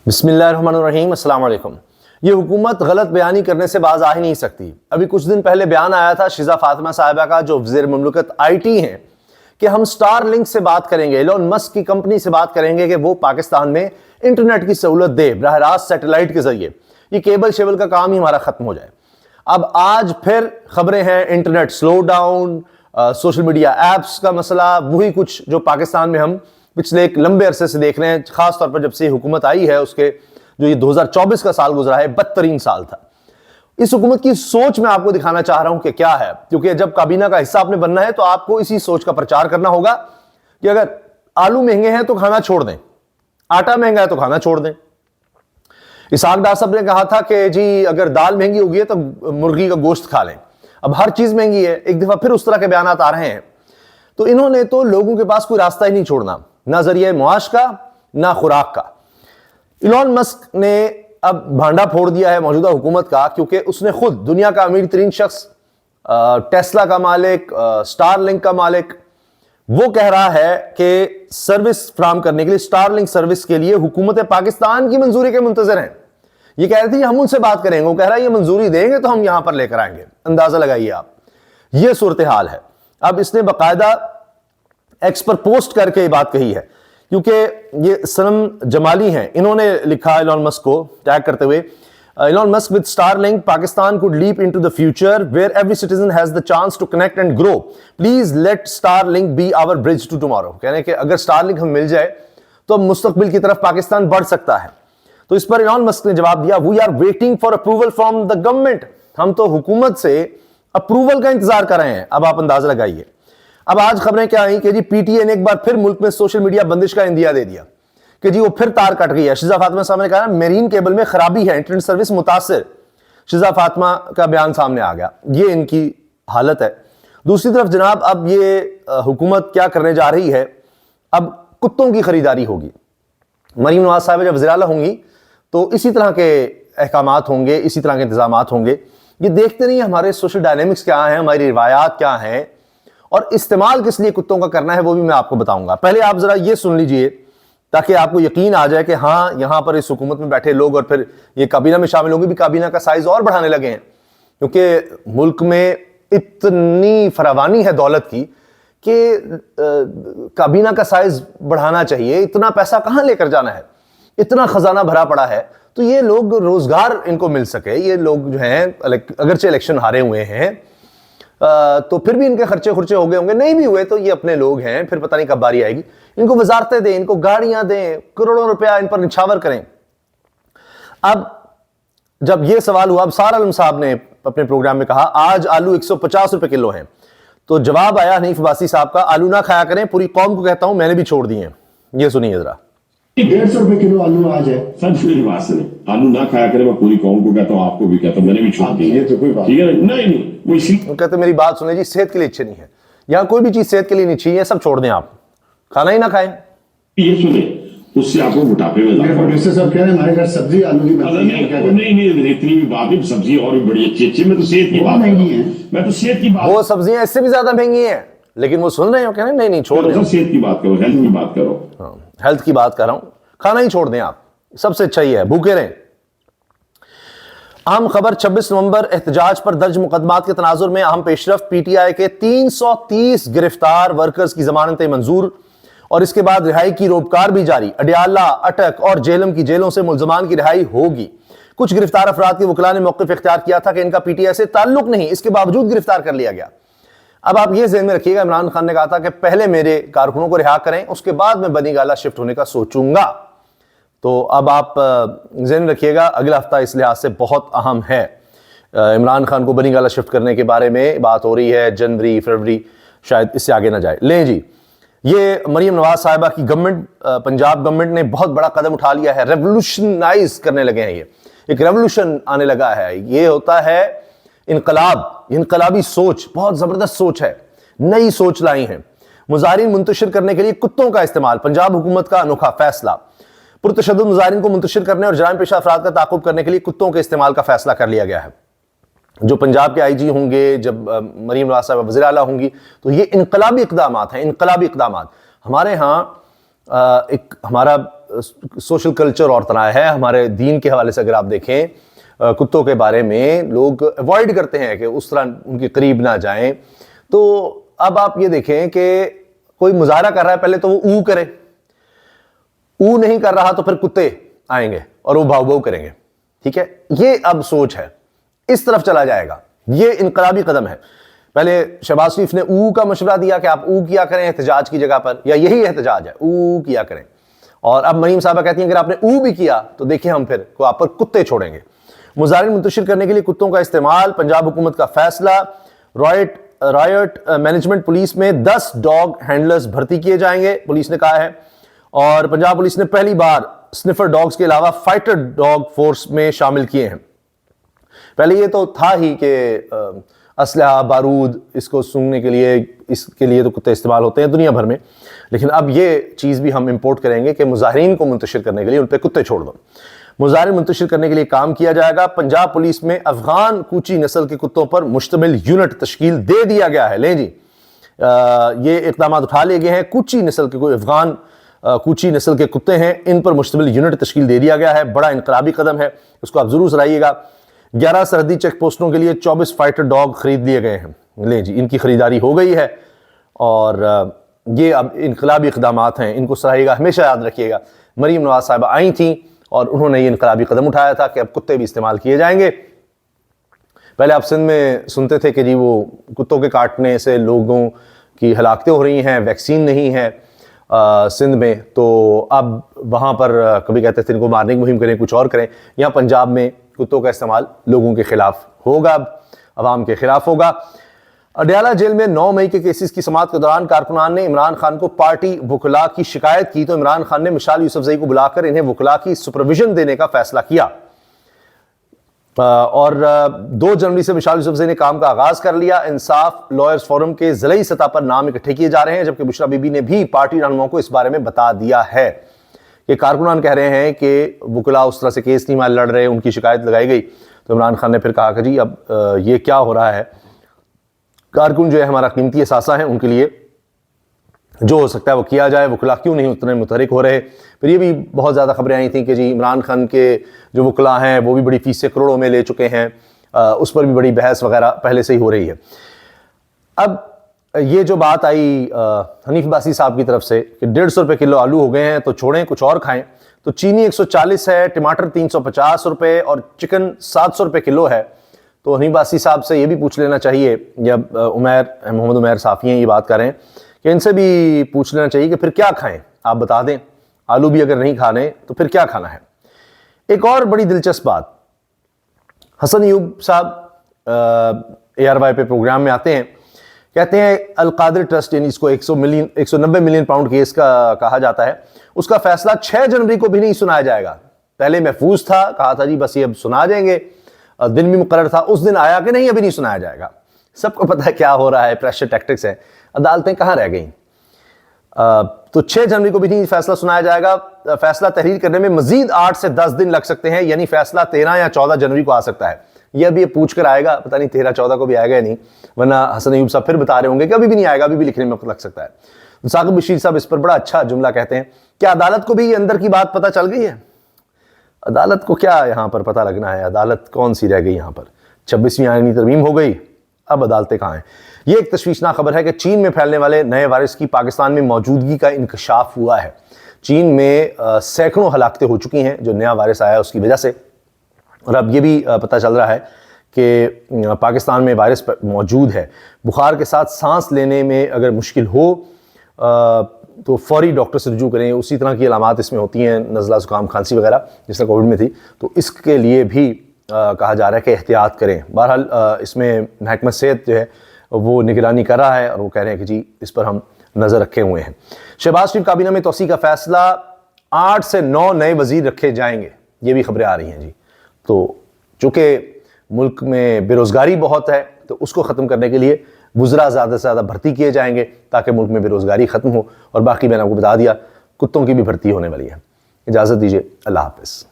بسم اللہ الرحمن الرحیم، السلام علیکم۔ یہ حکومت غلط بیانی کرنے سے باز آ ہی نہیں سکتی۔ ابھی کچھ دن پہلے بیان آیا تھا شیزہ فاطمہ صاحبہ کا، جو وزیر مملکت آئی ٹی ہیں، کہ ہم سٹار لنک سے بات کریں گے، ایلون مسک کی کمپنی سے بات کریں گے کہ وہ پاکستان میں انٹرنیٹ کی سہولت دے براہ راست سیٹلائٹ کے ذریعے، یہ کیبل شیبل کا کام ہی ہمارا ختم ہو جائے۔ اب آج پھر خبریں ہیں internet slow down, social media apps کا مسئلہ، وہی کچھ جو پاکستان میں ہم پچھلے ایک لمبے عرصے سے دیکھ رہے ہیں، خاص طور پر جب سے حکومت آئی ہے، اس کے جو یہ 2024 کا سال گزرا ہے، بدترین سال تھا۔ اس حکومت کی سوچ میں آپ کو دکھانا چاہ رہا ہوں کہ کیا ہے، کیونکہ جب کابینہ کا حصہ آپ نے بننا ہے تو آپ کو اسی سوچ کا پرچار کرنا ہوگا کہ اگر آلو مہنگے ہیں تو کھانا چھوڑ دیں، آٹا مہنگا ہے تو کھانا چھوڑ دیں۔ اسحاق ڈار صاحب نے کہا تھا کہ جی اگر دال مہنگی ہوگی ہے تو مرغی کا گوشت کھا لیں۔ اب ہر چیز مہنگی ہے، ایک دفعہ پھر اس طرح کے بیانات آ رہے ہیں، تو انہوں نے تو لوگوں کے پاس کوئی راستہ ہی نہیں چھوڑنا، نہ ذریعہ معاش کا نہ خوراک کا۔ ایلون مسک نے اب بھانڈا پھوڑ دیا ہے موجودہ حکومت کا، کیونکہ اس نے خود دنیا کا امیر ترین شخص، ٹیسلا کا مالک، سٹار لنک کا مالک، وہ کہہ رہا ہے کہ سروس فراہم کرنے کے لیے، سٹار لنک سروس کے لیے حکومت پاکستان کی منظوری کے منتظر ہیں۔ یہ کہہ رہے تھے ہم ان سے بات کریں گے، وہ کہہ رہا ہے یہ منظوری دیں گے تو ہم یہاں پر لے کر آئیں گے۔ اندازہ لگائیے آپ، یہ صورتحال ہے۔ اب اس نے باقاعدہ ایکس پر پوسٹ کر کے یہ بات کہی ہے، کیونکہ یہ سنم جمالی ہیں، انہوں نے لکھا ایلون مسک کو ٹیگ کرتے ہوئے، Elon Musk with Starlink Pakistan could leap into the future where every citizen has the chance to connect and grow. Please let Starlink be our bridge to tomorrow. کہنے کہ اگر Starlink ہم مل جائے تو مستقبل کی طرف پاکستان بڑھ سکتا ہے۔ تو اس پر ایلون مسک نے جواب دیا، we are waiting for approval from the government. ہم تو حکومت سے اپروول کا انتظار کر رہے ہیں۔ اب آپ اندازہ لگائیے۔ اب آج خبریں کیا آئیں کہ جی پی ٹی اے نے ایک بار پھر ملک میں سوشل میڈیا بندش کا اندیا دے دیا کہ جی وہ پھر تار کٹ گئی ہے۔ شیزہ فاطمہ صاحب نے کہا میرین کیبل میں خرابی ہے، انٹرنیٹ سروس متاثر۔ شیزہ فاطمہ کا بیان سامنے آ گیا، یہ ان کی حالت ہے۔ دوسری طرف جناب اب یہ حکومت کیا کرنے جا رہی ہے، اب کتوں کی خریداری ہوگی۔ مریم نواز صاحبہ جب وزیر اعلیٰ ہوں گی تو اسی طرح کے احکامات ہوں گے، اسی طرح کے انتظامات ہوں گے۔ یہ دیکھتے نہیں ہمارے سوشل ڈائنامکس کیا ہیں، ہماری روایات کیا ہیں، اور استعمال کس لیے کتوں کا کرنا ہے وہ بھی میں آپ کو بتاؤں گا۔ پہلے آپ ذرا یہ سن لیجئے تاکہ آپ کو یقین آ جائے کہ ہاں یہاں پر اس حکومت میں بیٹھے لوگ اور پھر یہ کابینہ میں شامل ہوں گے بھی کابینہ کا سائز اور بڑھانے لگے ہیں، کیونکہ ملک میں اتنی فراوانی ہے دولت کی کہ کابینہ کا سائز بڑھانا چاہیے۔ اتنا پیسہ کہاں لے کر جانا ہے، اتنا خزانہ بھرا پڑا ہے، تو یہ لوگ روزگار ان کو مل سکے۔ یہ لوگ جو ہیں اگرچہ الیکشن ہارے ہوئے ہیں تو پھر بھی ان کے خرچے ہو گئے ہوں گے، نہیں بھی ہوئے تو یہ اپنے لوگ ہیں، پھر پتہ نہیں کب باری آئے گی۔ ان کو وزارتیں دیں، ان کو گاڑیاں دیں، کروڑوں روپیہ ان پر نچھاور کریں۔ اب جب یہ سوال ہوا، اب سار عالم صاحب نے اپنے پروگرام میں کہا آج آلو 150 روپے کلو ہیں، تو جواب آیا حنیف عباسی صاحب کا، آلو نہ کھایا کریں، پوری قوم کو کہتا ہوں میں نے بھی چھوڑ دیے ہیں۔ یہ سنیے ذرا۔ 150 روپے کلو آلو آج ہے، سب میری بات سنیں، آلو نہ کھایا کرے، میں پوری قوم کو کہتا ہوں، آپ کو بھی کہتا ہوں، میں نے بھی چھوڑ دی ہے، تو کوئی بات ٹھیک ہے نہیں وہ اسی کہتے میری بات سنیں جی، صحت کے لیے اچھے نہیں ہے، یہاں کوئی بھی چیز صحت کے لیے نہیں چاہیے، سب چھوڑ دیں، آپ کھانا ہی نہ کھائیں۔ یہ سنیں، اس سے آپ کو موٹاپے میں اضافہ ہوگا۔ صاحب کہہ رہے ہیں ہمارے گھر سبزی آلو کی بنتی ہے، نہیں اتنی بھی بات ہے، سبزی اور بھی بڑی اچھی میں تو صحت کی بات نہیں ہے، میں تو صحت کی بات، وہ سبزیاں اس سے بھی زیادہ مہنگی ہیں لیکن وہ سن رہے ہو، کہہ رہے ہیں نہیں چھوڑ دیں، صحت کی بات کرو، ہیلتھ کی بات کرو۔ ہاں ہیلتھ کی بات کر رہا ہوں، کھانا ہی چھوڑ دیں آپ، سب سے اچھا ہی ہے، بھوکے رہیں۔ اہم خبر، 26 نومبر احتجاج پر درج مقدمات کے تناظر میں اہم پیش رفت، پی ٹی آئی کے 330 گرفتار ورکرز کی ضمانتیں منظور، اور اس کے بعد رہائی کی روپکار بھی جاری۔ اڈیالہ، اٹک اور جہلم کی جیلوں سے ملزمان کی رہائی ہوگی۔ کچھ گرفتار افراد کے وکلاء نے موقف اختیار کیا تھا کہ ان کا پی ٹی آئی سے تعلق نہیں، اس کے باوجود گرفتار کر لیا گیا۔ اب آپ یہ ذہن میں رکھیے گا، عمران خان نے کہا تھا کہ پہلے میرے کارکنوں کو رہا کریں، اس کے بعد میں بنی گالہ شفٹ ہونے کا سوچوں گا۔ تو اب آپ ذہن میں رکھیے گا، اگلا ہفتہ اس لحاظ سے بہت اہم ہے۔ عمران خان کو بنی گالہ شفٹ کرنے کے بارے میں بات ہو رہی ہے، جنوری فروری، شاید اس سے آگے نہ جائے۔ لیں جی، یہ مریم نواز صاحبہ کی گورنمنٹ، پنجاب گورنمنٹ نے بہت بڑا قدم اٹھا لیا ہے، ریولوشنائز کرنے لگے ہیں، یہ ایک ریولوشن آنے لگا ہے۔ یہ ہوتا ہے انقلاب، انقلابی سوچ، بہت زبردست سوچ ہے، نئی سوچ لائی ہیں۔ مظاہرین منتشر کرنے کے لیے کتوں کا استعمال، پنجاب حکومت کا انوکھا فیصلہ۔ پرتشدد مظاہرین کو منتشر کرنے اور جرائم پیشہ افراد کا تعاقب کرنے کے لیے کتوں کے استعمال کا فیصلہ کر لیا گیا ہے۔ جو پنجاب کے آئی جی ہوں گے، جب مریم نواز صاحبہ وزیر اعلیٰ ہوں گی، تو یہ انقلابی اقدامات ہیں، انقلابی اقدامات۔ ہمارے ہاں ایک ہمارا سوشل کلچر اور طرح ہے. ہمارے دین کے حوالے سے اگر آپ دیکھیں کتوں کے بارے میں لوگ اوائڈ کرتے ہیں کہ اس طرح ان کے قریب نہ جائیں. تو اب آپ یہ دیکھیں کہ کوئی مظاہرہ کر رہا ہے پہلے تو وہ او کرے, او نہیں کر رہا تو پھر کتے آئیں گے اور وہ بھاؤ بھاؤ کریں گے. ٹھیک ہے, یہ اب سوچ ہے, اس طرف چلا جائے گا. یہ انقلابی قدم ہے. پہلے شہباز شریف نے او کا مشورہ دیا کہ آپ او کیا کریں احتجاج کی جگہ پر, یا یہی احتجاج ہے, او کیا کریں. اور اب مریم صاحبہ کہتی ہیں اگر آپ نے او بھی کیا تو دیکھیں ہم پھر کو آپ پر کتے چھوڑیں گے. مظاہرین منتشر کرنے کے لیے کتوں کا استعمال, پنجاب حکومت کا فیصلہ. رائٹ مینجمنٹ پولیس میں 10 ڈاگ ہینڈلرز بھرتی کیے جائیں گے, پولیس نے کہا ہے. اور پنجاب پولیس نے پہلی بار سنفر ڈاگز کے علاوہ فائٹر ڈاگ فورس میں شامل کیے ہیں. پہلے یہ تو تھا ہی کہ اسلحہ بارود اس کو سونگھنے کے لیے, اس کے لیے تو کتے استعمال ہوتے ہیں دنیا بھر میں, لیکن اب یہ چیز بھی ہم امپورٹ کریں گے کہ مظاہرین کو منتشر کرنے کے لیے ان پہ کتے چھوڑ دو. مظاہرین منتشر کرنے کے لیے کام کیا جائے گا. پنجاب پولیس میں افغان کوچی نسل کے کتوں پر مشتمل یونٹ تشکیل دے دیا گیا ہے. لیں جی, یہ اقدامات اٹھا لیے گئے ہیں. کوچی نسل کے کوئی افغان کوچی نسل کے کتے ہیں, ان پر مشتمل یونٹ تشکیل دے دیا گیا ہے. بڑا انقلابی قدم ہے, اس کو آپ ضرور سرائیے گا. 11 سرحدی چیک پوسٹوں کے لیے 24 فائٹر ڈاگ خرید لیے گئے ہیں. لیں جی, ان کی خریداری ہو گئی ہے. اور یہ اب انقلابی اقدامات ہیں, ان کو سرائیے گا. ہمیشہ یاد رکھیے گا مریم نواز صاحبہ آئی تھیں اور انہوں نے یہ انقلابی قدم اٹھایا تھا کہ اب کتے بھی استعمال کیے جائیں گے. پہلے آپ سندھ میں سنتے تھے کہ جی وہ کتوں کے کاٹنے سے لوگوں کی ہلاکتیں ہو رہی ہیں, ویکسین نہیں ہے سندھ میں, تو اب وہاں پر کبھی کہتے تھے ان کو مارنے کی مہم کریں, کچھ اور کریں. یہاں پنجاب میں کتوں کا استعمال لوگوں کے خلاف ہوگا, اب عوام کے خلاف ہوگا. اڈیالہ جیل میں 9 مئی کے کیسز کی سماعت کے دوران کارکنان نے عمران خان کو پارٹی وکلاء کی شکایت کی, تو عمران خان نے مشال یوسفزئی کو بلا کر انہیں وکلاء کی سپرویژن دینے کا فیصلہ کیا. اور 2 جنوری سے مشال یوسفزئی نے کام کا آغاز کر لیا. انصاف لائرز فورم کے ضلعی سطح پر نام اکٹھے کیے جا رہے ہیں, جبکہ بشرا بی بی نے بھی پارٹی رہنماؤں کو اس بارے میں بتا دیا ہے کہ کارکنان کہہ رہے ہیں کہ وکلاء اس طرح سے کیس نہیں لڑ رہے, ان کی شکایت لگائی گئی. تو عمران خان نے پھر کہا کہ جی اب یہ کیا ہو رہا ہے, کارکن جو ہے ہمارا قیمتی اثاثہ ہیں, ان کے لیے جو ہو سکتا ہے وہ کیا جائے. وکلاء کیوں نہیں اتنے متحرک ہو رہے. پھر یہ بھی بہت زیادہ خبریں آئی تھیں کہ جی عمران خان کے جو وکلاء ہیں وہ بھی بڑی فیسیں کروڑوں میں لے چکے ہیں, اس پر بھی بڑی بحث وغیرہ پہلے سے ہی ہو رہی ہے. اب یہ جو بات آئی حنیف عباسی صاحب کی طرف سے کہ 150 روپے کلو آلو ہو گئے ہیں تو چھوڑیں کچھ اور کھائیں, تو چینی 140 ہے, ٹماٹر 350 روپے اور چکن 700 روپے کلو ہے. تو حنیف عباسی صاحب سے یہ بھی پوچھ لینا چاہیے, یا محمد عمیر صافی ہیں یہ بات کر رہے ہیں, کہ ان سے بھی پوچھ لینا چاہیے کہ پھر کیا کھائیں, آپ بتا دیں. آلو بھی اگر نہیں کھانے تو پھر کیا کھانا ہے. ایک اور بڑی دلچسپ بات, حسن ایوب صاحب ARY پہ پروگرام میں آتے ہیں, کہتے ہیں القادر ٹرسٹ, یعنی اس کو 190 ملین پاؤنڈ کیس کا کہا جاتا ہے, اس کا فیصلہ 6 جنوری کو بھی نہیں سنایا جائے گا. پہلے محفوظ تھا, کہا تھا جی بس یہ اب سنا جائیں گے, دن بھی مقرر تھا, اس دن آیا کہ نہیں ابھی نہیں سنایا جائے گا. سب کو پتہ ہے کیا ہو رہا ہے, پریشر ٹیکٹکس ہے. عدالتیں کہاں رہ گئیں. تو 6 جنوری کو بھی نہیں فیصلہ سنایا جائے گا. فیصلہ تحریر کرنے میں مزید 8 سے 10 دن لگ سکتے ہیں, یعنی فیصلہ 13 یا 14 جنوری کو آ سکتا ہے. یہ ابھی یہ پوچھ کر آئے گا, پتہ نہیں 13-14 کو بھی آئے گا یا نہیں, ورنہ حسن ایوب صاحب پھر بتا رہے ہوں گے کہ ابھی بھی نہیں آئے گا, ابھی بھی لکھنے میں وقت لگ سکتا ہے. ثاقب بشیر صاحب اس پر بڑا اچھا جملہ کہتے ہیں کہ عدالت کو بھی اندر کی بات پتہ چل گئی ہے. عدالت کو کیا یہاں پر پتہ لگنا ہے, عدالت کون سی رہ گئی یہاں پر. 26ویں آئینی ترمیم ہو گئی, اب عدالتیں کہاں ہیں. یہ ایک تشویشناک خبر ہے کہ چین میں پھیلنے والے نئے وائرس کی پاکستان میں موجودگی کا انکشاف ہوا ہے. چین میں سینکڑوں ہلاکتیں ہو چکی ہیں جو نیا وائرس آیا اس کی وجہ سے, اور اب یہ بھی پتہ چل رہا ہے کہ پاکستان میں وائرس موجود ہے. بخار کے ساتھ سانس لینے میں اگر مشکل ہو تو فوری ڈاکٹر سے رجوع کریں. اسی طرح کی علامات اس میں ہوتی ہیں, نزلہ زکام کھانسی وغیرہ جس طرح کووڈ میں تھی, تو اس کے لیے بھی کہا جا رہا ہے کہ احتیاط کریں. بہرحال اس میں محکمہ صحت جو ہے وہ نگرانی کر رہا ہے اور وہ کہہ رہے ہیں کہ جی اس پر ہم نظر رکھے ہوئے ہیں. شہباز شریف کابینہ میں توسیع کا فیصلہ, 8 سے 9 نئے وزیر رکھے جائیں گے, یہ بھی خبریں آ رہی ہیں جی. تو چونکہ ملک میں بے روزگاری بہت ہے تو اس کو ختم کرنے کے لیے وزراء زیادہ سے زیادہ بھرتی کیے جائیں گے تاکہ ملک میں بے روزگاری ختم ہو. اور باقی میں نے آپ کو بتا دیا کتوں کی بھی بھرتی ہونے والی ہے. اجازت دیجیے, اللہ حافظ.